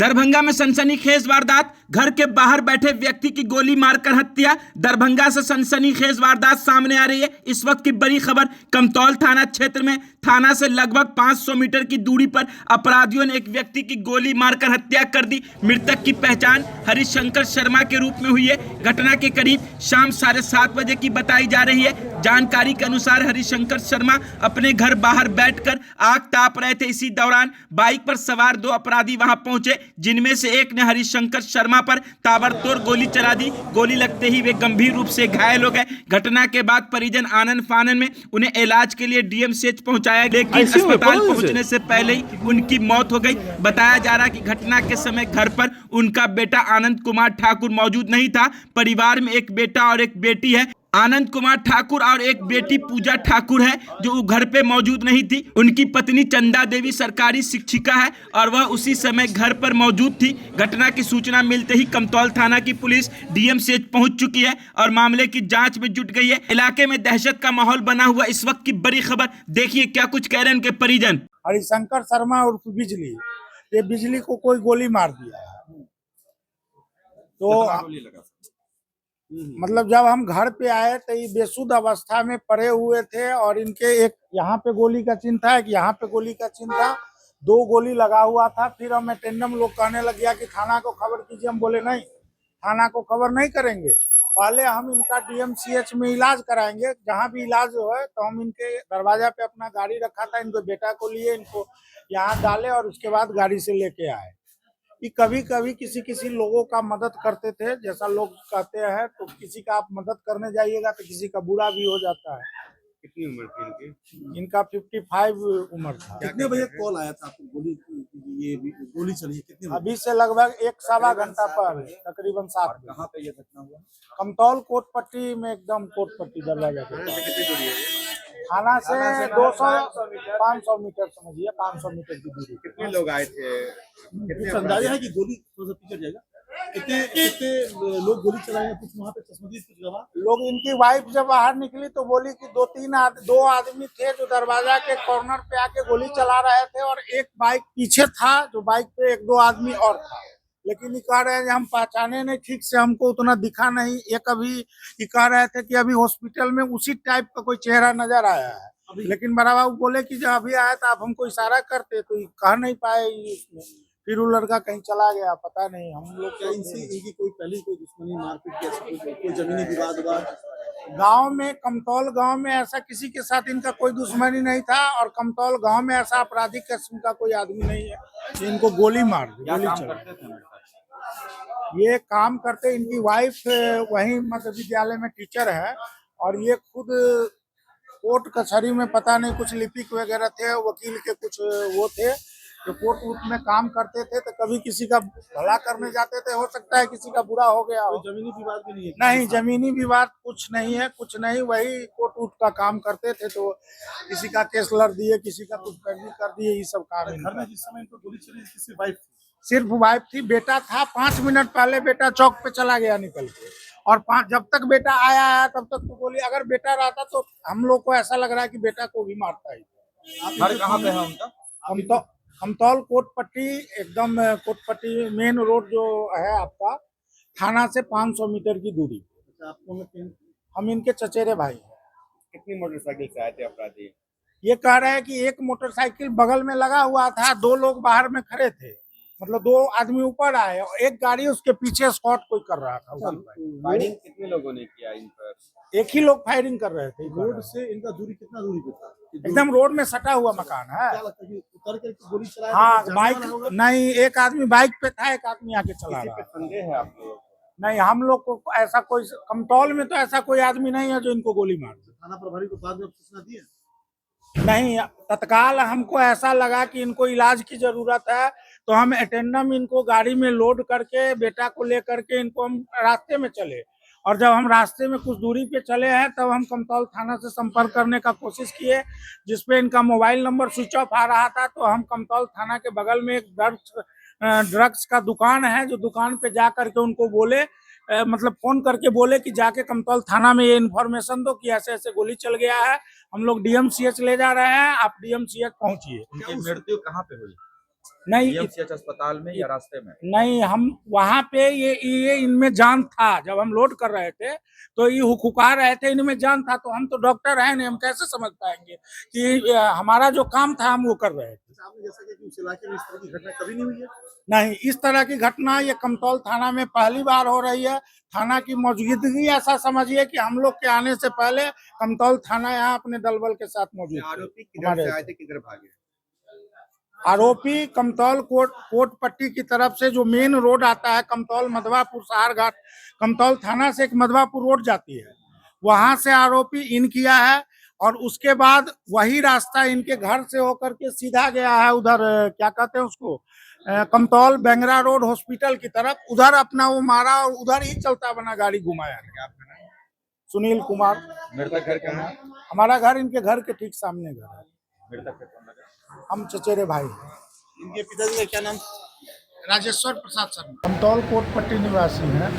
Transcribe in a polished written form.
दरभंगा में सनसनीखेज वारदात, घर के बाहर बैठे व्यक्ति की गोली मारकर हत्या। दरभंगा से सनसनीखेज वारदात सामने आ रही है। इस वक्त की बड़ी खबर कमतौल थाना क्षेत्र में थाना से लगभग 500 मीटर की दूरी पर अपराधियों ने एक व्यक्ति की गोली मारकर हत्या कर दी। मृतक की पहचान हरिशंकर शर्मा के रूप में हुई है। घटना के करीब शाम 7:30 बजे की बताई जा रही है। जानकारी के अनुसार हरिशंकर शर्मा अपने घर बाहर बैठकर आग ताप रहे थे। इसी दौरान बाइक पर सवार 2 अपराधी वहां पहुंचे, जिनमें से एक ने हरिशंकर शर्मा पर ताबड़तोड़ गोली चला दी। गोली लगते ही वे गंभीर रूप से घायल हो गए। घटना के बाद परिजन आनन फानन में उन्हें इलाज के लिए डीएमसीएच पहुंचाया, लेकिन अस्पताल पहुंचने से पहले ही उनकी मौत हो गई। बताया जा रहा है कि घटना के समय घर पर उनका बेटा आनंद कुमार ठाकुर मौजूद नहीं था। परिवार में एक बेटा और एक बेटी है। आनंद कुमार ठाकुर और एक बेटी पूजा ठाकुर है जो घर पे मौजूद नहीं थी। उनकी पत्नी चंदा देवी सरकारी शिक्षिका है और वह उसी समय घर पर मौजूद थी। घटना की सूचना मिलते ही कमतौल थाना की पुलिस डीएमसीएच पहुंच चुकी है और मामले की जांच में जुट गई है। इलाके में दहशत का माहौल बना हुआ। इस वक्त की बड़ी खबर देखिए क्या कुछ कह रहे हैं उनके परिजन। हरिशंकर शर्मा उर्फ बिजली, ये बिजली को कोई गोली मार दिया है। तो मतलब जब हम घर पे आए तो ये बेसुध अवस्था में पड़े हुए थे और इनके एक यहाँ पे गोली का चिन्ह था, एक यहाँ पे गोली का चिन्ह था, 2 गोली लगा हुआ था। फिर हम अटेंडम लोग कहने लग गया कि थाना को खबर कीजिए। हम बोले नहीं, थाना को खबर नहीं करेंगे, पहले हम इनका डीएमसीएच में इलाज कराएंगे। जहाँ भी इलाज हो है तो हम इनके दरवाजा पे अपना गाड़ी रखा था, इनको बेटा को लिए इनको यहाँ डाले और उसके बाद गाड़ी से लेके आए। कि कभी कभी किसी लोगों का मदद करते थे, जैसा लोग कहते हैं, तो किसी का आप मदद करने जाइएगा तो किसी का बुरा भी हो जाता है। कितनी उम्र थी इनकी? इनका 55 उम्र था। कितने बजे कॉल आया था आपको ये गोली चली है? कितने बजे? अभी से लगभग 1-1.25 घंटा पहले, तकरीबन 7 बजे। कहाँ पे ये घटना हुआ? कमतौल कोट पट्टी में, एकदम कोट पट्टी दरवाजा पे। कितनी दूरी है? थाना से 200-500 मीटर, समझिए 500 मीटर की दूरी। कितने लोग आए थे? कितने अंदाजा है कि गोली थोड़ा सा पीछे जाएगा? कितने लोग गोली चलाए हैं? कुछ वहाँ पे चश्मदीद कुछ गवाह लोग, इनकी वाइफ जब बाहर निकली तो बोली कि 2 आदमी थे जो दरवाजा के कॉर्नर पे आके गोली चला रहे थे और एक बाइक पीछे था, जो बाइक पे 1-2 आदमी और था। लेकिन ये कह रहे हैं हम पहचाने नहीं ठीक से, हमको उतना दिखा नहीं। एक अभी ये कह रहे थे कि अभी हॉस्पिटल में उसी टाइप का कोई चेहरा नजर आया है। लेकिन बड़ा बाबू बोले कि जब अभी आया तो आप हमको इशारा करते, तो ये कह नहीं पाए इसमें। फिर वो लड़का कहीं चला गया, पता नहीं। हम लोग क्या इनकी कोई पहले कोई दुश्मनी, मारपीट, कोई जमीनी विवाद? गांव में, कमतौल गांव में ऐसा किसी के साथ इनका कोई दुश्मनी नहीं था और कमतौल गांव में ऐसा आपराधिक किस्म का कोई आदमी नहीं है कि इनको गोली मार दी। ये काम करते, इनकी वाइफ वहीं मध्य विद्यालय में टीचर है और ये खुद कोर्ट कचहरी में पता नहीं कुछ लिपिक वगैरह थे, वकील के कुछ वो थे जो कोर्ट में काम करते थे। तो कभी किसी का भला करने जाते थे, हो सकता है किसी का बुरा हो गया हो। जमीनी विवाद भी नहीं है? नहीं, जमीनी विवाद कुछ नहीं है, कुछ नहीं। वही कोर्ट का काम करते थे, तो किसी का केस लड़ दिए, किसी का कुछ कर दिए, ये सब काम है। घर में जिस समय इनको गोली चली किसी वाइफ थी? सिर्फ वाइफ थी, बेटा था। 5 मिनट पहले बेटा चौक पे चला गया निकल के, और जब तक बेटा आया तब तक तो गोली, अगर बेटा रहता तो हम लोग को ऐसा लग रहा है कि बेटा को भी मारता ही। घर कहाँ पे है उनका? कमतौल कोट पट्टी, एकदम कोट पट्टी मेन रोड जो है आपका, थाना से 500 मीटर की दूरी। हम इनके चचेरे भाई हैं। कितनी मोटरसाइकिल से आए थे अपराधी? ये कह रहे हैं कि एक मोटरसाइकिल बगल में लगा हुआ था, 2 लोग बाहर में खड़े थे, मतलब 2 आदमी ऊपर आए और एक गाड़ी उसके पीछे स्पॉट कोई कर रहा था। फायरिंग कितने लोगों ने किया इन पर? एक ही लोग फायरिंग कर रहे थे। रोड से इनका दूरी कितना दूरी पे था? एकदम रोड में सटा हुआ मकान है। क्या लगता है कि उतर के गोली चलाया? हाँ, बाइक नहीं, एक आदमी बाइक पे था, एक आदमी आके चला किसी रहा पे था। संदेह है आप लोग? नहीं, हम लोग को ऐसा कोई, कमतौल में तो ऐसा कोई आदमी नहीं है जो इनको गोली मार दे। थाना प्रभारी को बाद में सूचना दी है? नहीं, तत्काल हमको ऐसा लगा कि इनको इलाज की जरूरत है, तो हम अटेंडम इनको गाड़ी में लोड करके बेटा को लेकर के इनको हम रास्ते में चले, और जब हम रास्ते में कुछ दूरी पे चले हैं तब हम कमतौल थाना से संपर्क करने का कोशिश किए, जिसपे इनका मोबाइल नंबर स्विच ऑफ आ रहा था। तो हम कमतौल थाना के बगल में एक ड्रग्स का दुकान है, जो दुकान पे जा करके उनको बोले, मतलब फोन करके बोले कि जाके कमतौल थाना में ये इन्फॉर्मेशन दो कि ऐसे ऐसे गोली चल गया है, हम लोग डीएमसीएच ले जा रहे हैं, आप डीएमसीएच पहुंचिए। उनकी मृत्यु कहाँ पे हुई? नहीं DMCH अस्पताल में या रास्ते में? नहीं, हम वहां पे ये इनमें जान था। जब हम लोड कर रहे थे तो ये हुकुका रहे थे, इनमें जान था। तो हम तो डॉक्टर हैं नहीं, हम कैसे समझ पाएंगे कि हमारा जो काम था हम वो कर रहे थे। आपने जैसा कि उस इलाके में इस तरह की घटना कभी नहीं हुई है? नहीं, इस तरह की घटना ये कमतौल थाना में पहली बार हो रही है। थाना की मौजूदगी ऐसा समझिए कि हम लोग के आने से पहले कमतौल थाना यहाँ अपने दलबल के साथ मौजूद थे। आरोपी किधर से आए थे, किधर भागे? आरोपी कमतौल कोट पट्टी की तरफ से जो मेन रोड आता है कमतौल मधवापुर सहार घाट, कमतौल थाना से एक मधवापुर रोड जाती है, वहां से आरोपी इन किया है। और उसके बाद वही रास्ता इनके घर से होकर के सीधा गया है उधर, क्या कहते हैं उसको, कमतौल बेंगरा रोड हॉस्पिटल की तरफ। उधर अपना वो मारा और उधर ही चलता बना गाड़ी घुमाया। सुनील कुमार। मृतक घर कहाँ है? हमारा घर इनके घर के ठीक सामने घर है। मृतक का कौन लगा? हम चचेरे भाई हैं। इनके पिताजी का क्या नाम? राजेश्वर प्रसाद शर्मा कमतौल कोट पट्टी निवासी हैं।